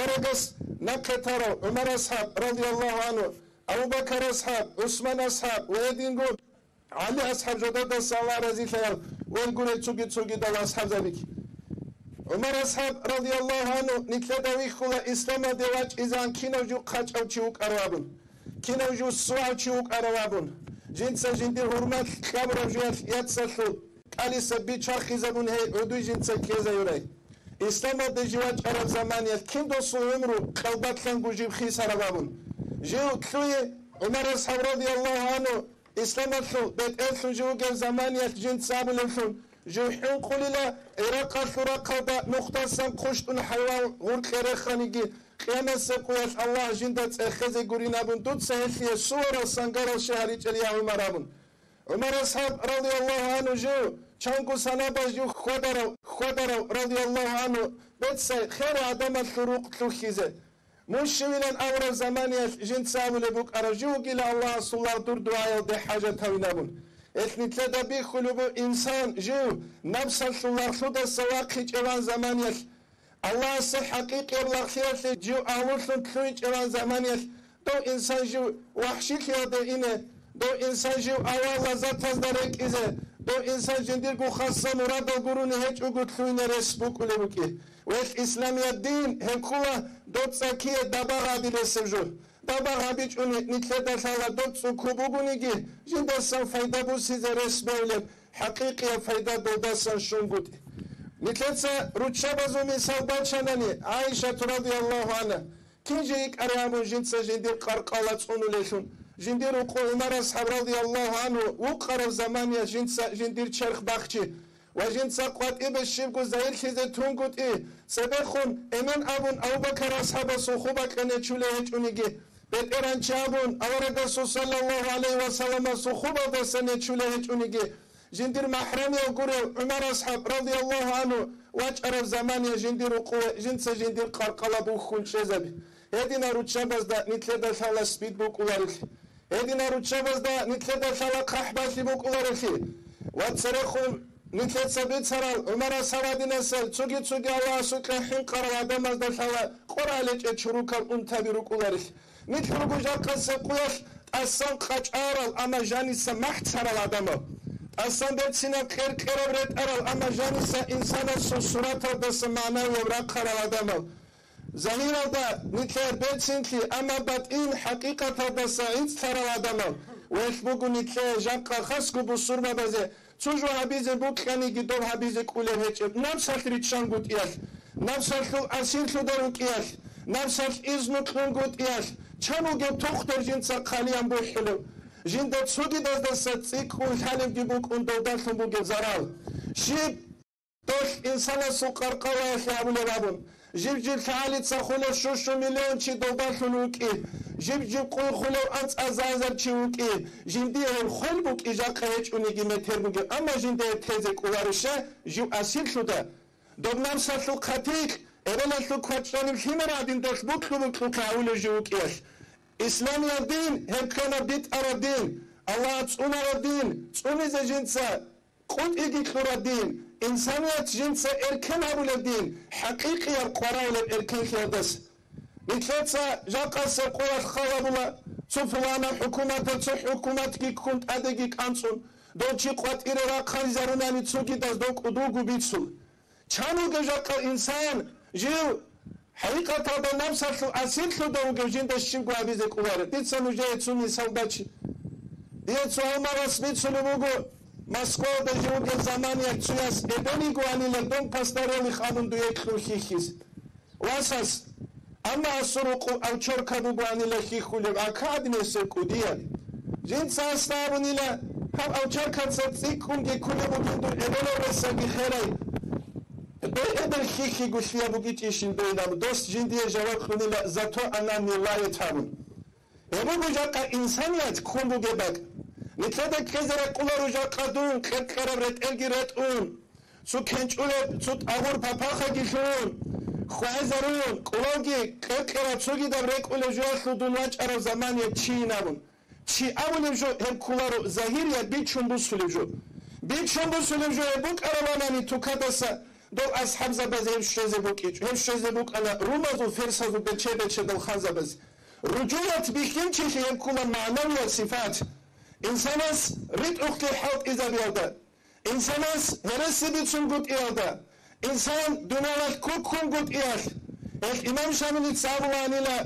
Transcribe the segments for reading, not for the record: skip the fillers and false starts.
أورجس نكتروا عمر أصحاب رضي الله عنه أبو بكر أصحاب عثمان أصحاب ويدين قول علي أصحاب جدد الصلاة رزي خيال ويقول تسوقي دل أصحاب ذلك عمر أصحاب رضي الله عنه نكتدوي خلا إسلام دواج إذا كينو جو قاج أو تشوك أروابون كينو جو سوع تشوك أروابون جنس جندي هرمات خبر جوات يتسلو علي سبي شرخي زبون هي عدوي جنس كيزا يوري إسلام دجواج عرب زمانية كندو سومرو قلبات لنجو جيب خيس أروابون جو كلوي عمر أصحاب رضي الله عنه إسلام الثو بيت ألثو جو جل زمانية جنس سابل الثو جو حين قولي عراق الثراقة نقطة سام خشتون حيوان غرق رخانيجي قيامة سقوية الله جندت أخذ قرينا بون دوت سهلية صورة سنقر الشهري جليا عمر بون عمر أصحاب رضي الله عنه جو چانكو سناباش جو خودرو رضي الله عنه بتسي خير عدم الثروق تلوخيزة مشويلان أورا زمانية جند سامل بوك أرجو قيل الله صلى الله دور دعايا دي حاجة تاوينا بون إثني تلدا بيخلو إنسان جو نفس الله خدا سواقي جوان زمانية الله سي حقيقي الله خير جو أولثن تلوي جوان زمانية دو إنسان جو وحشي خيادة إنه دو إنسان جو أول لذات تزدرك إذا دو إنسان جندير قو خاصة مراد القرون هيج أقود تلوين رسبوك ولبوكي وإخ إسلامي الدين هكولا دو تساكية دابا غادي لسجو دابا غابيج أني نتلدا ثالا دو تسوكوبوغونيجي جندسان فايدة بوسيزة رسبولب حقيقية فايدة دو داسان شنقود نتلتسا روتشابازو مثال باتشاناني عائشة رضي الله عنها كنجيك أريامو جنسا جندير قرقالات أنو ليشون جندير وقو عمر أصحاب رضي الله عنه وقرب زمانيا جندير شرخ باخشي وجنسا قوات إبا الشبكو زهير خيزة تونقود سبخون إمن أبون أبو بكر أصحاب صخوبك أنه چوله هجونيجي بيت إيران چابون أورد صلى الله عليه وسلم صخوبة دسنه چوله هجونيجي جندير محرمي وقرر عمر أصحاب رضي الله عنه واج عرب زمانيا جندير وقو جنسا جندير قرقلبو خون شزبي هدينا روتشاباز دا نتلدا ثالا سبيد بوك ولارخي هدينا روتشاباز دا نتلدا ثالا قحباثي بوك ولارخي واتسرخون نتلت سبيد سرال عمر سوادنا سل تسوغي الله سوكا حين قرر عدماز دا ثالا قرالج اتشروكا انتابي روك ولارخي نتلو جاقا سقويخ أسان قاج آرال أما جانيسا محت سرال عدما أسان بيت سينا كير كيرابريت أرال أما جانيسا إنسانا سوسوراتا دس معنا وبراق قرال عدما زهيرا دا نتلر بيت سينكي أما باتين حقيقة دا سعيد سرال عدما ويخبوغو نتلر جاقا خسكو بصورما بازي تسوجو حبيزي بوكاني جدو حبيزي كولي هيتشب نفسك ريتشانغوت إياش نفسك أسيرتو داروك إياش نفسك إزنو تلونغوت إياش چانوگه تختر جنسا خالیم بوحلو جنده سوگی دست سیکون خالیم دیبوک اون دودتون بوگه زرال شیب دوش انسان سوکر قوای خیابون رابون جیب خالیت سخوله 6 میلیون چی دودتون وکی جیب قوی خوله انس ازازر چی وکی جندی هم خول بوک ایجا قهیچ اونیگی متر بوگه اما جنده تیزه کوارشه جیب اصیل شده دوبنام ساتلو قطیق evvela şu kaçlarım himer adin doş bu kavule juvuk iş. İslam din hepkana bit aradin. Allah tsuna aradin. Tsumize jinsa kut igik aradin. İnsaniyet jinsa erken abuledin. Hakiki yer qarawle erken khiyades. Nikletsa jaqasa quwat khalabula. Tsuflana hukumata tsu hukumat ki kunt adegik ansun. Doçi qat irera khalizarunani tsugi das dok udugu bitsul. Çanu gejaqa insan جيو حقيقة هذا نفس الأصل ده وجوجين ده الشيء قابي ذي كوارد ديت سنو جاي تسوني سوداتشي ديت سو ما رسميت سنو بوجو مسكو ده جوج الزمان يكسياس إبني قواني لدون باسترالي خانم دوية كروخيخيز واساس أما السروق أو شركة قواني لخيخولي أكاد نسكو ديال جين ساستابني لا هم أو شركة ستيكون جي كل بوجندو إبنو رسالي خيري ابن خيخي قشفيا بوكيت يشين بينام دوست جندية جواب خونيلا زاتو أنا نلاية تابون يبو بجاقا إنسانيات كون بوغيباك نتلادا كزرا قولا رجاقا دون كرب رت الگي رت اون سو كنچ اولب سو اغور پاپاخا گيشون خوازرون قولاوگي كرب سوگي دب رك اولب جواشلو دونواج عرب زمانية چي نابون چي اولب جو هم قولارو ظاهيريا بيچون بوسولب جو بيچون بوسولب جو يبوك عرباناني تو كدسا до асхаб забази хемшрезе букич хемшрезе букана румазу ферсазу бечебече дал хазабази رجولت بخینچه که یک کلا معنوی صفات انسان است رید اختی حوت ایزا بیاده انسان است هرسی بیتون گود ایاده انسان دنیاوال کن گود ایاد ایک امام شاملی صابوانیلا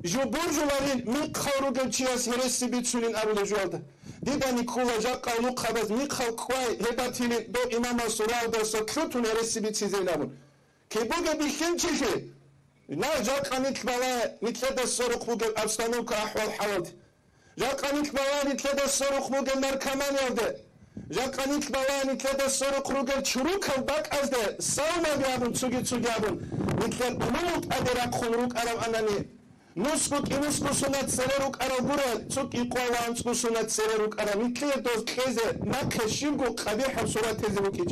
جو برجولارین میخورو گلچی از هرسی بیتونین ارول جوالده دیدانی کلا جا قولو قبض میخور کوای هباتیلی دو امام سورال دستو کتون هرسی بیتیزی نبون که بوگه بخینچه که لا جاك نتبوا نتلدى الصاروخ بوق الأبستانوك أحوال حوالد جاك نتبوا نتلدى الصاروخ بوق النركمان يرده جاك نتبوا نتلدى الصاروخ بوق الشروك الباك أزده ساوما بيابون تسوغي تسوغيابون نتلد أموت أدراك خنروك أرام أناني نسكوك إنسكو سنات سرروك أرام بورا تسوك إقوى وانسكو سنات سرروك أرام نتلد دوز كيزة ناكشيمكو قبيح بصورة تيزي بوكيج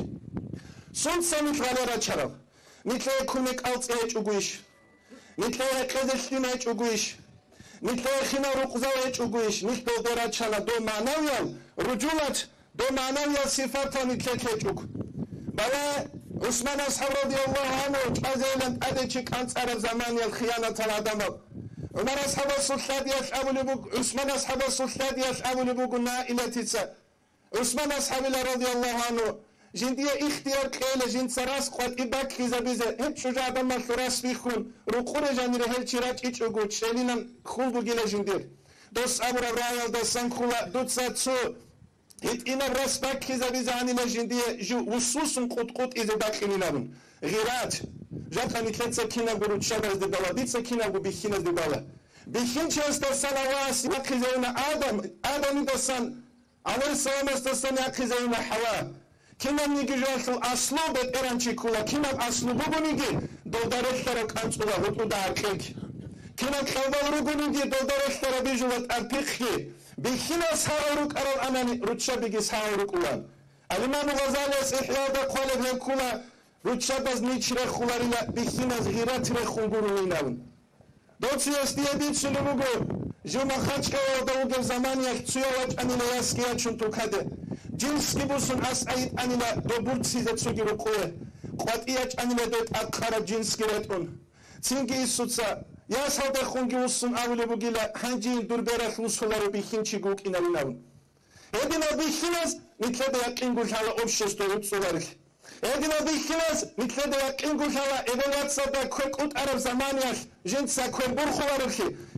سنت سنت غاليرا چرام نتلد كونك ألت إيج أگويش نتلاقي قدرتنا يجوجيش نتلاقي خنا رقزة يجوجيش نتلو درات شلا دو معنويا رجولات دو معنويا صفات نتلاقي يجوج بلا عثمان أصحاب رضي الله عنه أزيلا أديك أنت عرف زمان الخيانة العدم عمر أصحاب السلطات يشعبوا لبوك عثمان أصحاب السلطات يشعبوا لبوك إلى تيسا عثمان أصحاب الله رضي الله عنه جندية اختيار كيلا جند سراس قوات إباك خيزا بيزا هب شجاع دم الثراس بيخون رقور جانير هل چراج إيش أقول شلينا خول بجيلا جندير دوس أمر رايال دوسان خولا دوتسات سو هت إنا براس باك خيزا بيزا عنينا جندية جو وصوصن قط إذا باكيني نابن غيرات جاكا نتلتسا كينا قرود شابرز دي بالا ديتسا كينا قو بيخينز دي بالا بيخين چاس دوسان أواس يخيزاونا آدم دوسان عليه السلام دوسان يخيزاونا حوا كنام نيجي جالسو أصله بترانشي كولا كنام أصله بقولنيجي دولدارش ترى كانسولا هتو داركيك كنام خالد روغونيجي دولدارش ترى بيجوات أربيخي بيخينا ساوروك أرال أناني روتشا بيجي ساوروك أولان الإمام الغزالي إحياء دقالة هم كولا روتشا بز نيشرة خولاريلا بيخينا زغيرات رخونغورونيناون دوتسي استيه بيت سلوموغو جو مخاچكا ودوغو زمانيا تسويا واج أنينا ياسكيا چونتو كده جنسكي بوسون أسعيد أنينا دو بورتسيزة تسوغي رقوه قواتياج أنينا دوت أقخارب جنسكي رتون تنجي إسوتسا ياس هاودا خونجي وصون أولي بوغيلا هنجين دوربيرا خلوصولارو بيخينچي گوك إناليناون هدينا بيخيناز نتلد يقين حالا أبشستو وطسولارك هدينا بيخيناز نتلد يقين حالا إبوات سادا كوك أوت عرب زمانياش جنسا كوك برخوارك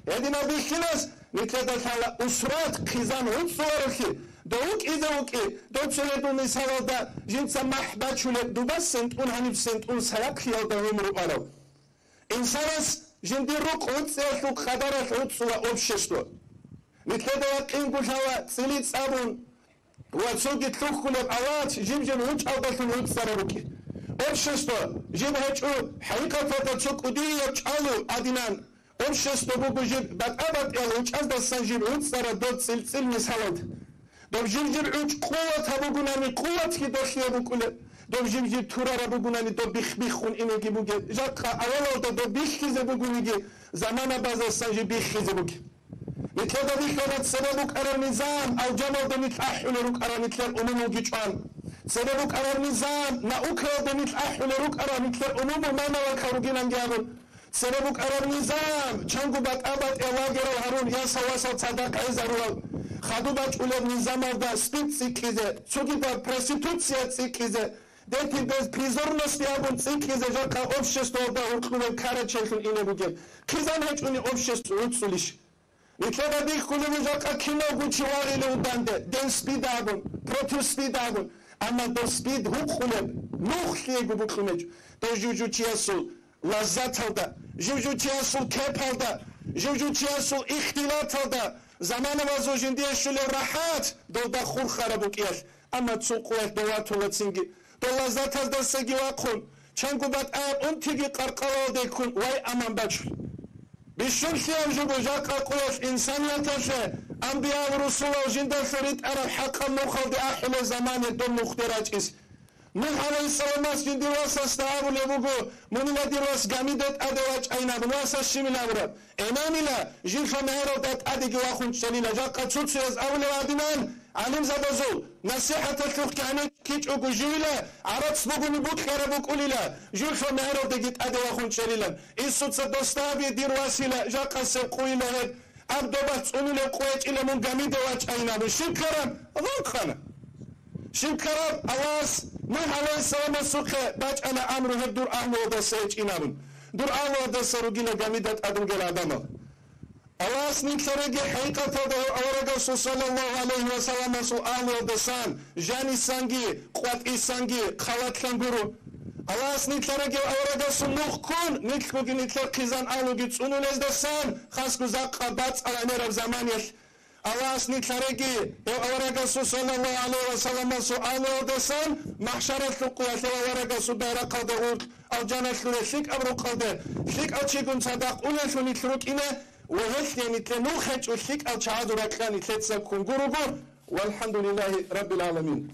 هدينا بيخيناز نتلد حالا أسرات خيزان وطسولارك دوك إذا وكي دوك شلدون يسالدا جنسا محبات شلد دوباس سنت أون هنيف سنت أون سلاك خيال دوهم رؤالو إنسانس جندي روك وطسيشوك خدارش وطسولا أبششتو نتلد يقين قشاوا تسليت سابون واتسوكي تلوك كلب أوات جيم وچ أوضاشون وطساروكي أبششتو جيم هجو حقيقة تسوك ودي يبچالو أدينان أبششتو بوكو جيم بات أبات إل وچ أزدستان جيم وطسارا دوت سلسل مسالد دوب جيم عوج قوة هبوغوناني قوة كي دوخيه بوكولي دوب جيم تورارا بوغوناني دوب بيخون إنيكي بوغي جاقا أولا دوب بيخيزي بوغونيكي زمانا بازستان جي بيخيزي بوغي نتلد بيخونات سببوك أرى النظام أو جمال دميت أحول روك أرى نتلد أمومو جيجوان سببوك أرى النظام نأوكرا دميت أحول روك أرى نتلد أمومو ماما وكاروغين أنجابون سببوك أرى النظام چانگو بات أبات إلاغر الهارون يا سواسا تصدق عزارو خادو باچ أولاد نظام دا سبيت سيكيزة چوكي دا پرستيتوتسيا سيكيزة ديتي بز پريزورنوستي أبون سيكيزة جاكا أبشستو دا هرقلوبن كارا چلخن إنه بوگل كيزان هج أوني أبشستو هرقلوش نتلد بيخولو جاكا كينو گوچي واغيلو دانده دين سبيد أبون پروتو سبيد أبون أما دو سبيد هرقلوب نوخ خيگو بخونج دو جوجو چياسو لذت هلدا جوجو چياسو كيب هلدا جوجو چياسو اختلاط هلدا زمان وازو جندية شلو راحات دو دا خور خرابوك إيش أما تسوقوه دواتو لتسنجي دو لذت هلدا سيجي واقون چنگو بات اون تيجي قرقاو ديكون واي أمان بچل بشون خيام جوجو جاقا قوش إنسانياتشه أنبياء ورسول وجندة فريد أرى حقا نوخل دي أحل زمان دو مختراج إس نوح عليه السلام جندي واسا استعابو لبوغو منينا دي راس قامدت أدواج أينا بنواسا الشمال أورا إمامنا جيل فمهرو دات أدي جواخون شلينا جاقا تسوتسو يز أولي وادنان علم زادزو نصيحة الثوخ كانت كيج أو جويلة عرض سبوغني بوك خربوك أوليلا جول شو مهرو دقيت أدي وخون شريلا إيسوت سدوستابي دير واسيلا جاقا سيقويلا هد أبدو بات أوليلا قويت إلا من قميدة واجعينا شكرا ضوخنا شكرا أواس من عليه السلام السوخة باج أنا أمره هدور أهل ودسيج إنابن دور أهل ودسرو جينا قميدة أدم قل عدمه أواس نتلرجي حقيقة أورجو صلى الله عليه وسلم سؤال ودسان جاني سانجي قوات إسانجي خالد كانجورو أواس نتلرجي أورجو سنوخ كون نتلقي نتلر قيزان ألوجي تسونو نزدسان خاص كزاق بات على نير زمانيش أواس نتلرجي أورجو صلى الله عليه وسلم سؤال ودسان محشرة القوات أورجو سدارة قدر أو جنة لشيك أبرو قدر شيك أو شيكون صدق أولا شو نتلرك إنه وهل نتلمو خج وشيك أو شعاد ركان نتلتسا كون والحمد لله رب العالمين.